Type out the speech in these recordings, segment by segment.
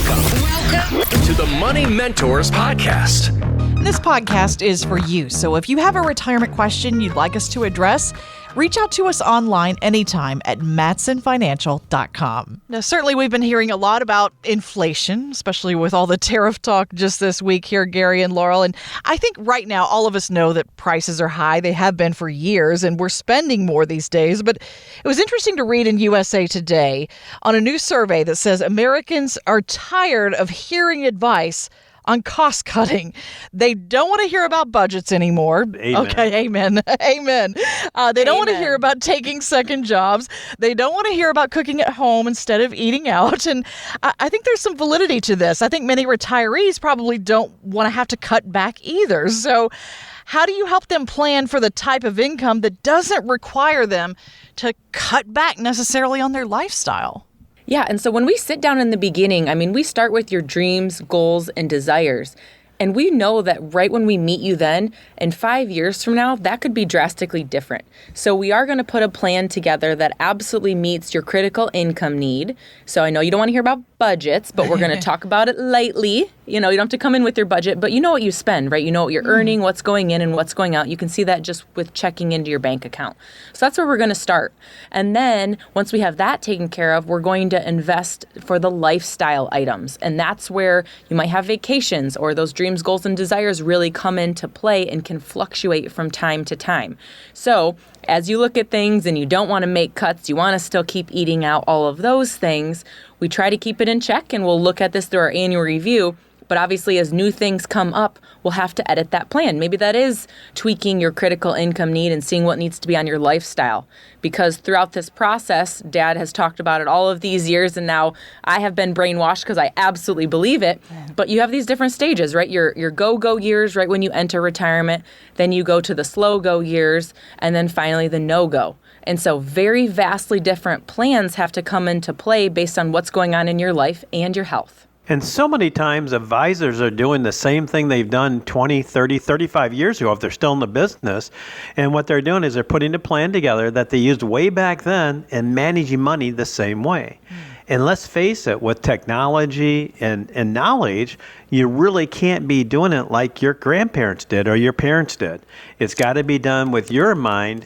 Welcome to the Money Mentors Podcast. This podcast is for you. So if you have a retirement question you'd like us to address, reach out to us online anytime at matsonfinancial.com. Now, certainly we've been hearing a lot about inflation, especially with all the tariff talk just this week here, Gary and Laurel. And I think right now all of us know that prices are high. They have been for years, and we're spending more these days. But it was interesting to read in USA Today on a new survey that says Americans are tired of hearing advice on cost cutting. They don't want to hear about budgets anymore. Amen. Okay, amen. Amen. They don't want to hear about taking second jobs. They don't want to hear about cooking at home instead of eating out. And I think there's some validity to this. I think many retirees probably don't want to have to cut back either. So how do you help them plan for the type of income that doesn't require them to cut back necessarily on their lifestyle? Yeah, and so when we sit down in the beginning, we start with your dreams, goals, and desires. And we know that right when we meet you then, and 5 years from now, that could be drastically different. So we are going to put a plan together that absolutely meets your critical income need. So I know you don't want to hear about budgets, but we're going to talk about it lightly. You don't have to come in with your budget, but you know what you spend, right? You know what you're earning, what's going in and what's going out. You can see that just with checking into your bank account. So that's where we're going to start. And then once we have that taken care of, we're going to invest for the lifestyle items. And that's where you might have vacations or those dreams, goals, and desires really come into play and can fluctuate from time to time. So as you look at things and you don't want to make cuts, you want to still keep eating out, all of those things, we try to keep it in check, and we'll look at this through our annual review. But obviously, as new things come up, we'll have to edit that plan. Maybe that is tweaking your critical income need and seeing what needs to be on your lifestyle. Because throughout this process, Dad has talked about it all of these years, and now I have been brainwashed because I absolutely believe it. But you have these different stages, right? Your go-go years, right when you enter retirement. Then you go to the slow-go years, and then finally the no-go. And so very vastly different plans have to come into play based on what's going on in your life and your health. And so many times advisors are doing the same thing they've done 20, 30, 35 years ago if they're still in the business. And what they're doing is they're putting a plan together that they used way back then and managing money the same way. And let's face it, with technology and knowledge, you really can't be doing it like your grandparents did or your parents did. It's got to be done with your mind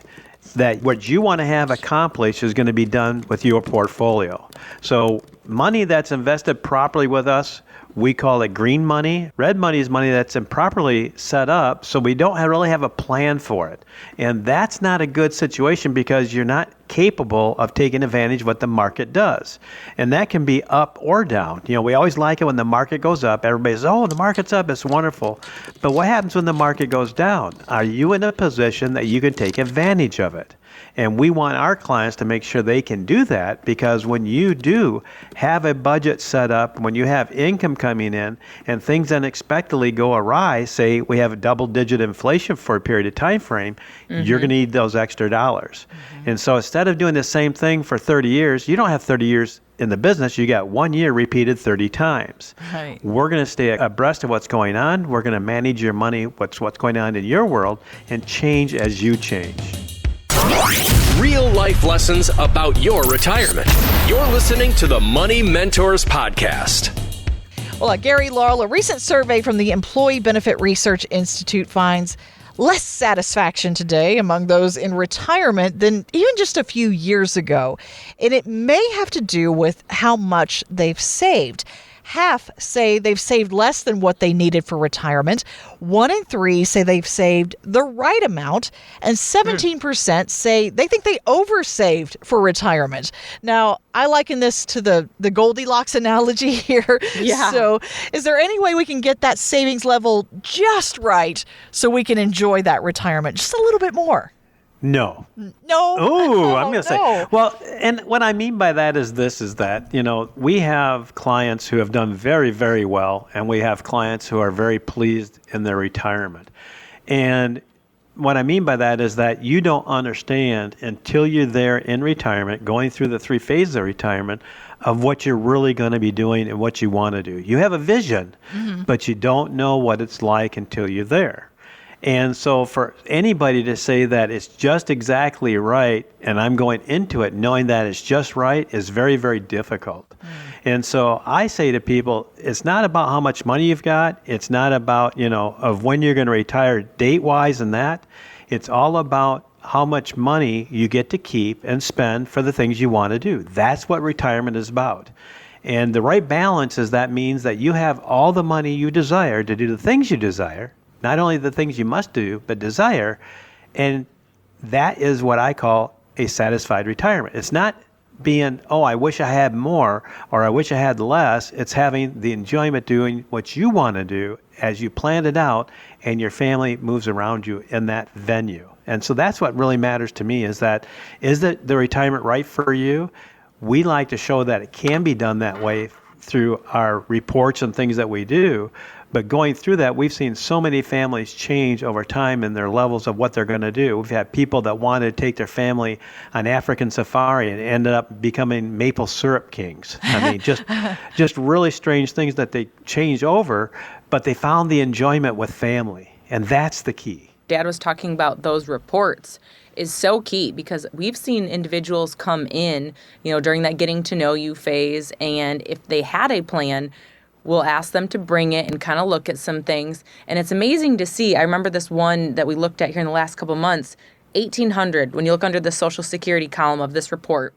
that what you want to have accomplished is going to be done with your portfolio. So money that's invested properly with us, we call it green money. Red money is money that's improperly set up, so we don't really have a plan for it. And that's not a good situation because you're not capable of taking advantage of what the market does. And that can be up or down. We always like it when the market goes up. Everybody says, oh, the market's up, it's wonderful. But what happens when the market goes down? Are you in a position that you can take advantage of it? And we want our clients to make sure they can do that, because when you do have a budget set up, when you have income coming in and things unexpectedly go awry, say we have a double-digit inflation for a period of time frame, you're going to need those extra dollars. And so instead of doing the same thing for 30 years, you don't have 30 years in the business, you got 1 year repeated 30 times. Right. We're going to stay abreast of what's going on. We're going to manage your money, what's going on in your world, and change as you change. Real life lessons about your retirement. You're listening to the Money Mentors Podcast. Well, Gary, Laurel, a recent survey from the Employee Benefit Research Institute finds less satisfaction today among those in retirement than even just a few years ago. And it may have to do with how much they've saved. Half say they've saved less than what they needed for retirement. 1 in 3 say they've saved the right amount. And 17% say they think they oversaved for retirement. Now, I liken this to the Goldilocks analogy here. Yeah. So is there any way we can get that savings level just right so we can enjoy that retirement just a little bit more? No. No. Oh, I'm going to no. say, well, and what I mean by that is that, we have clients who have done very, very well, and we have clients who are very pleased in their retirement. And what I mean by that is that you don't understand until you're there in retirement, going through the 3 phases of retirement, of what you're really going to be doing and what you want to do. You have a vision, but you don't know what it's like until you're there. And so for anybody to say that it's just exactly right and I'm going into it knowing that it's just right is very, very difficult. And so I say to people, it's not about how much money you've got. It's not about, of when you're going to retire date-wise and that. It's all about how much money you get to keep and spend for the things you want to do. That's what retirement is about. And the right balance is that means that you have all the money you desire to do the things you desire, not only the things you must do, but desire. And that is what I call a satisfied retirement. It's not being, I wish I had more or I wish I had less. It's having the enjoyment doing what you want to do as you planned it out and your family moves around you in that venue. And so that's what really matters to me is the retirement right for you? We like to show that it can be done that way through our reports and things that we do. But going through that, we've seen so many families change over time in their levels of what they're going to do. We've had people that wanted to take their family on African safari and ended up becoming maple syrup kings. I mean, just really strange things that they changed over, but they found the enjoyment with family. And that's the key. Dad was talking about those reports is so key because we've seen individuals come in, during that getting to know you phase. And if they had a plan, we'll ask them to bring it and kind of look at some things. And it's amazing to see. I remember this one that we looked at here in the last couple of months, 1,800. When you look under the Social Security column of this report,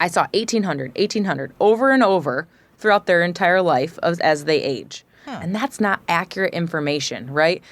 I saw 1,800 over and over throughout their entire life as they age. And that's not accurate information, right?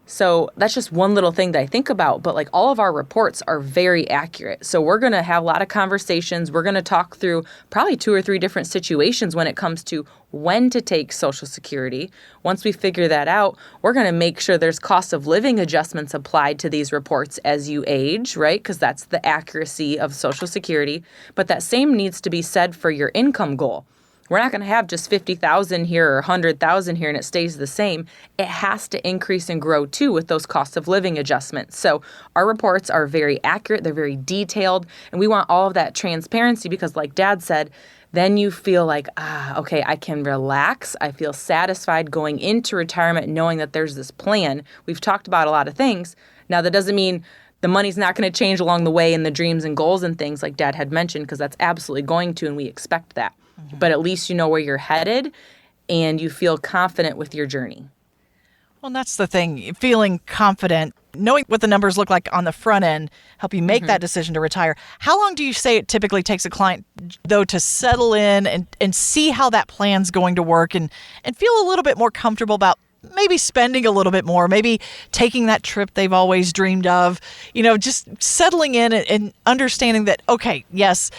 So that's just one little thing that I think about, but like all of our reports are very accurate. So we're going to have a lot of conversations. We're going to talk through probably 2 or 3 different situations when it comes to when to take Social Security. Once we figure that out, we're going to make sure there's cost of living adjustments applied to these reports as you age, right? Because that's the accuracy of Social Security. But that same needs to be said for your income goal. We're not going to have just 50,000 here or 100,000 here and it stays the same. It has to increase and grow too with those cost of living adjustments. So our reports are very accurate. They're very detailed. And we want all of that transparency because like Dad said, then you feel like, okay, I can relax. I feel satisfied going into retirement knowing that there's this plan. We've talked about a lot of things. Now, that doesn't mean the money's not going to change along the way in the dreams and goals and things like Dad had mentioned because that's absolutely going to, and we expect that. But at least you know where you're headed and you feel confident with your journey. Well, that's the thing, feeling confident, knowing what the numbers look like on the front end, help you make that decision to retire. How long do you say it typically takes a client, though, to settle in and see how that plan's going to work and feel a little bit more comfortable about maybe spending a little bit more, maybe taking that trip they've always dreamed of, just settling in and understanding that, okay, yes,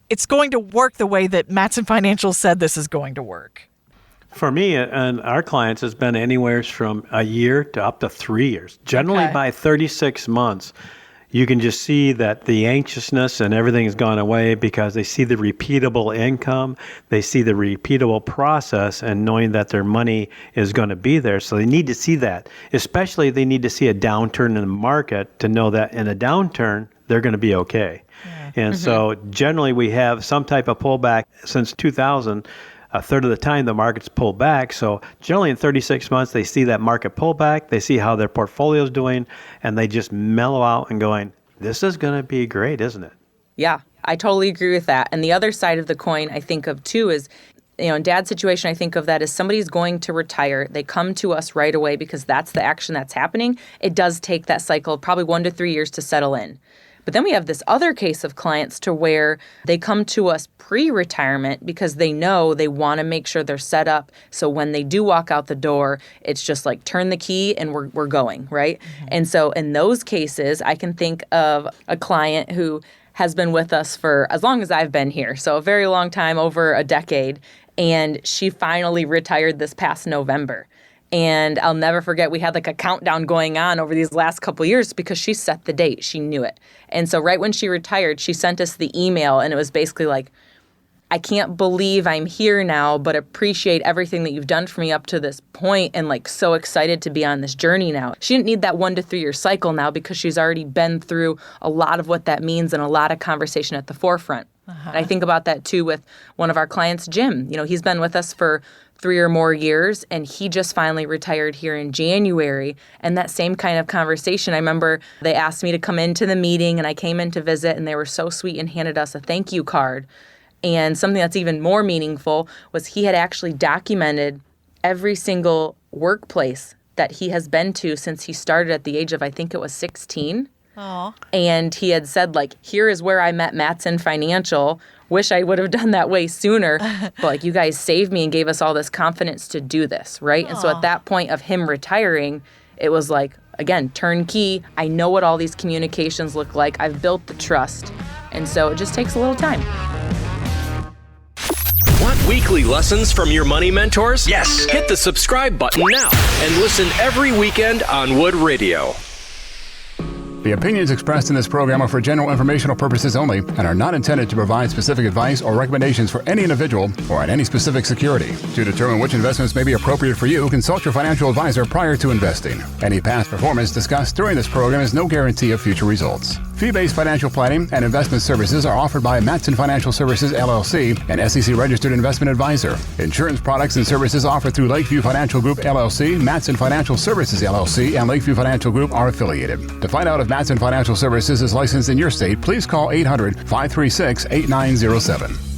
it's going to work the way that Mattson Financial said this is going to work? For me and our clients, it's been anywhere from a year to up to 3 years. Generally, by 36 months, you can just see that the anxiousness and everything has gone away because they see the repeatable income, they see the repeatable process, and knowing that their money is going to be there. So they need to see that. Especially, they need to see a downturn in the market to know that in a downturn, they're going to be okay. And so generally we have some type of pullback. Since 2000, a third of the time the market's pulled back. So generally in 36 months, they see that market pullback, they see how their portfolio is doing, and they just mellow out and going, this is going to be great, isn't it? Yeah, I totally agree with that. And the other side of the coin I think of too is, in Dad's situation, I think of that as somebody's going to retire. They come to us right away because that's the action that's happening. It does take that cycle, probably 1 to 3 years to settle in. But then we have this other case of clients to where they come to us pre-retirement because they know they want to make sure they're set up. So when they do walk out the door, it's just like turn the key and we're going, right? And so in those cases, I can think of a client who has been with us for as long as I've been here. So a very long time, over a decade. And she finally retired this past November. And I'll never forget, we had like a countdown going on over these last couple of years because she set the date. She knew it. And so right when she retired, she sent us the email and it was basically like, I can't believe I'm here now, but appreciate everything that you've done for me up to this point and like so excited to be on this journey now. She didn't need that 1 to 3 year cycle now because she's already been through a lot of what that means and a lot of conversation at the forefront. And I think about that too with one of our clients, Jim. He's been with us for 3 or more years, and he just finally retired here in January. And that same kind of conversation, I remember they asked me to come into the meeting, and I came in to visit, and they were so sweet and handed us a thank you card. And something that's even more meaningful was he had actually documented every single workplace that he has been to since he started at the age of, I think it was 16. Aww. And he had said, like, here is where I met Matson Financial. Wish I would have done that way sooner. But, like, you guys saved me and gave us all this confidence to do this, right? And so at that point of him retiring, it was like, again, turnkey. I know what all these communications look like. I've built the trust. And so it just takes a little time. Want weekly lessons from your money mentors? Yes. Hit the subscribe button now and listen every weekend on Wood Radio. The opinions expressed in this program are for general informational purposes only and are not intended to provide specific advice or recommendations for any individual or on any specific security. To determine which investments may be appropriate for you, consult your financial advisor prior to investing. Any past performance discussed during this program is no guarantee of future results. Fee-based financial planning and investment services are offered by Matson Financial Services, LLC, an SEC-registered investment advisor. Insurance products and services offered through Lakeview Financial Group, LLC, Matson Financial Services, LLC, and Lakeview Financial Group are affiliated. To find out if Matson Financial Services is licensed in your state, please call 800-536-8907.